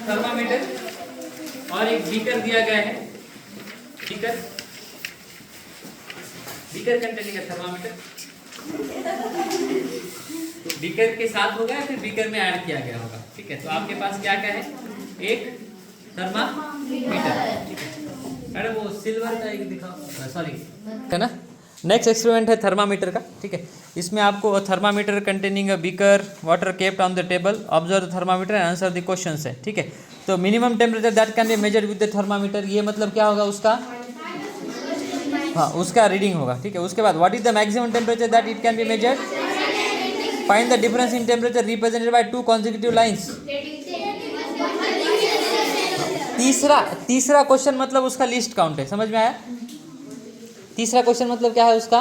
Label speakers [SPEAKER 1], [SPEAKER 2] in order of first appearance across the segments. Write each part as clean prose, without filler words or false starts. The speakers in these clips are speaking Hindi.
[SPEAKER 1] थर्मामीटर और एक बीकर दिया गया है, बीकर कंटेनिंग थर्मामीटर। तो बीकर के साथ होगा या फिर बीकर में ऐड किया गया होगा, ठीक है। तो आपके पास क्या क्या है, एक थर्मामीटर, ठीक है। मैडम वो सिल्वर का एक दिखाओ, सॉरी है ना। नेक्स्ट एक्सपेरिमेंट है थर्मामीटर का, ठीक है। इसमें आपको thermometer containing a beaker, water kept on the table, observe the thermometer and answer the questions है, ठीक है। तो minimum temperature that can be measured with the thermometer, ये मतलब क्या होगा उसका, हाँ उसका रीडिंग होगा, ठीक है। उसके बाद what is the maximum temperature that it can be measured, find the difference in temperature represented by 2 consecutive lines. तीसरा क्वेश्चन मतलब उसका लिस्ट काउंट है, समझ में आया। तीसरा क्वेश्चन मतलब क्या है उसका,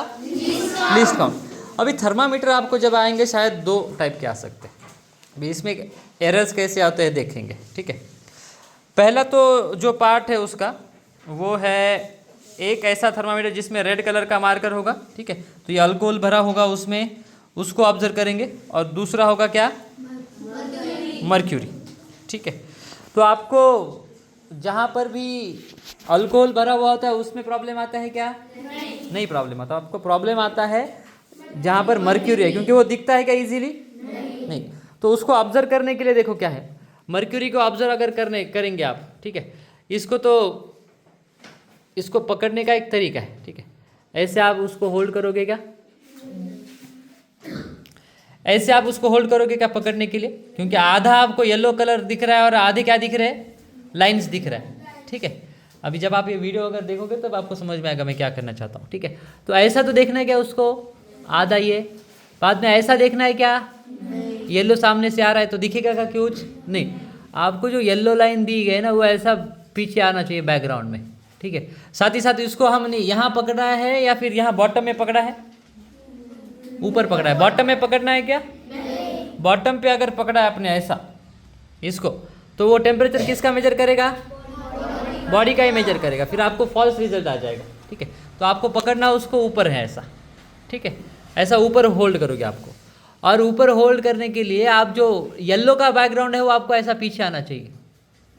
[SPEAKER 1] लिस्ट काउंट। अभी थर्मामीटर आपको जब आएंगे शायद 2 टाइप के आ सकते हैं, अभी इसमें एरर्स कैसे आते हैं देखेंगे, ठीक है। पहला तो जो पार्ट है उसका वो है एक ऐसा थर्मामीटर जिसमें रेड कलर का मार्कर होगा, ठीक है। तो ये अल्कोहल भरा होगा उसमें, उसको ऑब्जर्व करेंगे। और दूसरा होगा क्या, मर्क्यूरी, ठीक है। तो आपको जहाँ पर भी अल्कोहल भरा हुआ होता है उसमें प्रॉब्लम आता है क्या, नहीं प्रॉब्लम आता। आपको प्रॉब्लम आता है जहाँ पर मर्क्यूरी है, क्योंकि वो दिखता है क्या इजीली, नहीं। तो उसको ऑब्जर्व करने के लिए देखो क्या है, मर्क्यूरी को ऑब्जर्व अगर करेंगे आप, ठीक है। इसको पकड़ने का एक तरीका है, ठीक है। ऐसे आप उसको होल्ड करोगे क्या, ऐसे आप उसको होल्ड करोगे क्या पकड़ने के लिए, क्योंकि आधा आपको येलो कलर दिख रहा है और आधे क्या दिख रहे हैं, लाइंस दिख रहा है, ठीक है। अभी जब आप ये वीडियो अगर देखोगे तब आपको समझ में आएगा मैं क्या करना चाहता हूँ, ठीक है। तो ऐसा तो देखना है क्या उसको, आधा ये, बाद में ऐसा देखना है क्या, येलो सामने से आ रहा है तो दिखेगा क्या कुछ नहीं। आपको जो येलो लाइन दी गई ना वो ऐसा पीछे आना चाहिए बैकग्राउंड में, ठीक है। साथ ही साथ इसको हमने यहाँ पकड़ा है या फिर यहाँ बॉटम में पकड़ा है, ऊपर पकड़ा है, बॉटम में पकड़ना है क्या, बॉटम पे अगर पकड़ा है आपने ऐसा इसको, तो वो टेम्परेचर किसका मेजर करेगा, बॉडी का ही मेजर करेगा, फिर आपको फॉल्स रिजल्ट आ जाएगा, ठीक है। तो आपको पकड़ना उसको ऊपर है ऐसा, ठीक है। ऐसा ऊपर होल्ड करोगे आपको, और ऊपर होल्ड करने के लिए आप जो येलो का बैकग्राउंड है वो आपको ऐसा पीछे आना चाहिए,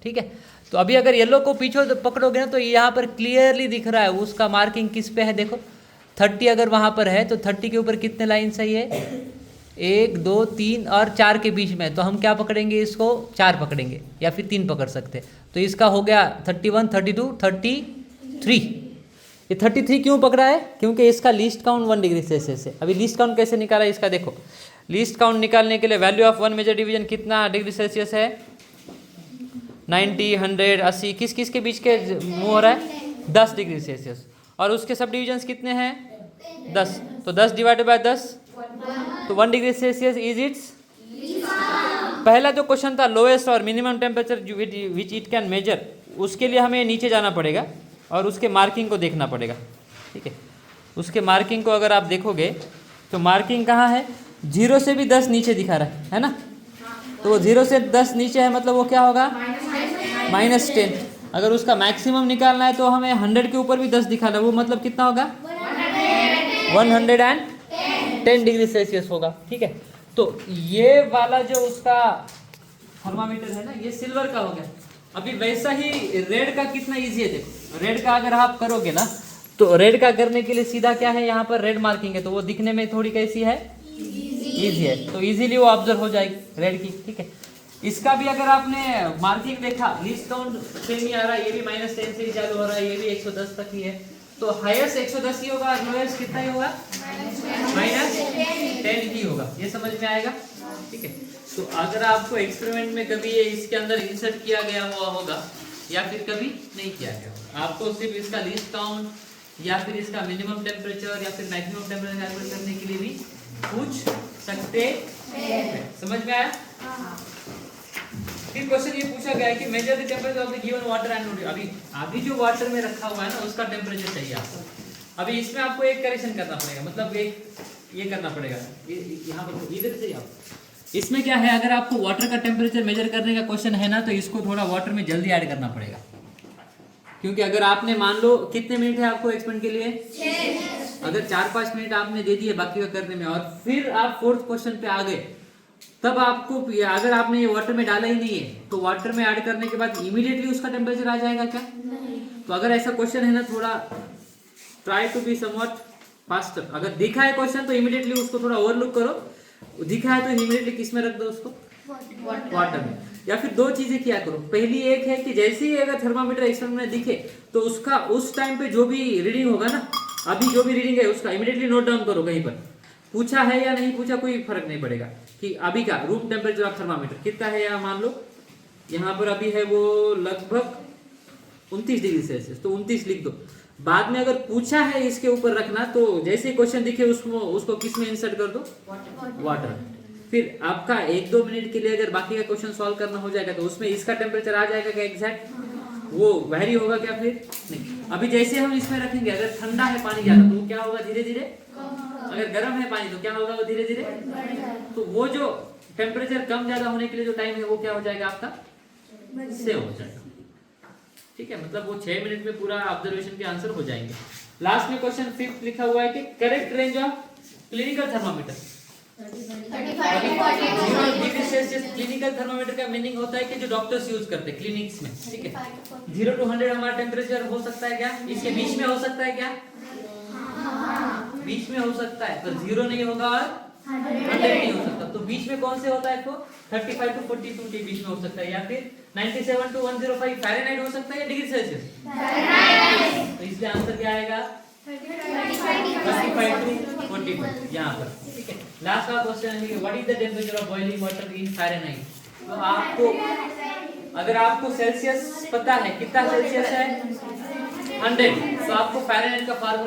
[SPEAKER 1] ठीक है। तो अभी अगर येलो को पीछे पकड़ोगे ना तो यहाँ पर क्लियरली दिख रहा है उसका मार्किंग किस पे है, देखो 30 अगर वहाँ पर है तो 30 के ऊपर कितने लाइन सही है, 1 2 3 और 4 के बीच में, तो हम क्या पकड़ेंगे इसको, 4 पकड़ेंगे या फिर 3 पकड़ सकते हैं। तो इसका हो गया 31 32 33। ये 33 क्यों पकड़ा है, क्योंकि इसका लीस्ट काउंट 1 डिग्री सेल्सियस है। अभी लीस्ट काउंट कैसे निकाला है इसका, देखो लीस्ट काउंट निकालने के लिए वैल्यू ऑफ 1 मेजर डिवीजन कितना डिग्री सेल्सियस है, 90 100 80, किस किस के बीच के मूव हो रहा है, 10 डिग्री सेल्सियस। और उसके सब डिविजन्स कितने हैं, 10, तो 10 डिवाइडेड बाय 10, तो 1 डिग्री सेल्सियस इज इट्स। पहला जो क्वेश्चन था लोएस्ट और minimum temperature which it can measure, उसके लिए हमें नीचे जाना पड़ेगा और उसके मार्किंग को देखना पड़ेगा, ठीक है। उसके मार्किंग को अगर आप देखोगे तो मार्किंग कहाँ है, 0 से भी 10 नीचे दिखा रहा है ना। तो वो 0 से 10 नीचे है मतलब वो क्या होगा, -10। अगर उसका मैक्सिमम निकालना है तो हमें 100 के ऊपर भी 10 दिखाना है, वो मतलब कितना होगा 110 डिग्री सेल्सियस होगा, ठीक है। तो ये वाला जो उसका थर्मामीटर है ना ये सिल्वर का हो गया। अभी वैसा ही रेड का कितना इजी है, देखो रेड का अगर आप करोगे ना तो रेड का करने के लिए सीधा क्या है, यहाँ पर रेड मार्किंग है तो वो दिखने में थोड़ी कैसी है, इजी है, तो इजीली वो ऑब्जर्व हो जाएगी रेड की, ठीक है। इसका भी अगर आपने मार्किंग देखा, लीस्ट काउंट सेम ही आ रहा है, ये भी -10 से ही चालू हो रहा है, ये भी 110 तक ही है, तो हाईएस्ट 110 ही होगा और लोएस्ट कितना ही होगा, -10 ही होगा। ये समझ में आएगा, ठीक है। तो अगर आपको एक्सपेरिमेंट में कभी ये इसके अंदर इंसर्ट किया गया हुआ होगा या फिर कभी नहीं किया गया होगा, आपको सिर्फ इसका लीस्ट काउंट या फिर इसका मिनिमम टेम्परेचर या फिर मैक्सिमम टेम्परेचर कैलकुलेट करने के लिए भी पूछ सकते हैं। समझ में आया। फिर क्वेश्चन ये पूछा गया है कि measure the temperature of the given water and अभी जो वाटर में रखा हुआ है ना उसका टेम्परेचर चाहिए आपको। अभी इसमें आपको एक करेक्शन करना पड़ेगा, मतलब एक ये करना पड़ेगा, यहाँ पर इधर से आप इसमें क्या है, अगर आपको वाटर का टेम्परेचर मेजर करने का क्वेश्चन है ना तो इसको थोड़ा वाटर में जल्दी ऐड करना पड़ेगा, क्योंकि अगर आपने मान लो कितने मिनट है आपको एक्सपेरिमेंट के लिए 6, अगर 4-5 मिनट आपने दे दिए बाकी का करने में और फिर आप 4th क्वेश्चन पे आ गए तब आपको अगर आपने ये वाटर में डाला ही नहीं है तो वाटर में ऐड करने के बाद इमीडिएटली उसका टेम्परेचर आ जाएगा क्या? तो अगर ऐसा क्वेश्चन है ना, थोड़ा try to be somewhat faster. अगर दिखा है क्वेश्चन तो इमीडिएटली उसको थोड़ा ओवरलुक करो, दिखा है तो इमीडिएटली किस में रख दो उसको, वाटर में। या फिर दो चीजें किया करो, पहली एक है कि जैसे ही अगर थर्मामीटर एक्सपेरिमेंट में दिखे तो उसका उस टाइम पे जो भी रीडिंग होगा ना, अभी जो भी रीडिंग है उसका इमीडिएटली नोट डाउन करो कहीं पर। पूछा है या नहीं पूछा कोई फर्क नहीं पड़ेगा कि अभी का रूम टेम्परेचर ऑफ थर्मामीटर कितना है, या मान लो यहाँ पर अभी है वो लगभग 29 डिग्री सेल्सियस, तो 29 लिख दो। बाद में अगर पूछा है इसके ऊपर रखना तो जैसे क्वेश्चन दिखे उसको किस में इंसर्ट कर दो, वाटर। फिर आपका 1-2 मिनट के लिए अगर बाकी का क्वेश्चन सॉल्व करना हो जाएगा तो उसमें इसका टेम्परेचर आ जाएगा क्या एग्जैक्ट, वो वेरी होगा क्या? फिर नहीं। अभी जैसे हम इसमें रखेंगे, अगर ठंडा है पानी ज्यादा तो क्या होगा, धीरे धीरे, अगर गर्म है पानी तो क्या होगा, वो धीरे धीरे। तो वो जो टेम्परेचर कम ज्यादा होने के लिए जो टाइम है वो क्या हो जाएगा आपका, सेव हो जाएगा। ठीक है, मतलब वो 6 मिनट में पूरा ऑब्जर्वेशन के आंसर हो जाएंगे। लास्ट में क्वेश्चन 5 लिखा हुआ है कि correct range of clinical thermometer. 0 degree Celsius clinical thermometer का मीनिंग होता है कि जो डॉक्टर्स यूज करते हैं क्लिनिक्स में। ठीक है, 0 to 100 हमारा टेम्परेचर हो सकता है क्या, इसके बीच में हो सकता है क्या, बीच में हो सकता है, पर 0 नहीं होगा और 100 नहीं हो सकता। तो बीच में कौन से होता है, 35 to 42 के बीच में हो सकता है, या फिर 97 to 105 फ़ारेनहाइट हो सकता है, या डिग्री सेल्सियस फ़ारेनहाइट। तो इसलिए आंसर क्या आएगा, 35 to 45 यहाँ पर। ठीक है, लास्ट का क्वेश्चन है कि what is the temperature of boiling water in Fahrenheit. तो आपको अगर आपको सेल्सियस पता है कितना सेल्सियस है 100, तो आपको फ़ारेनहाइट का फार्मूला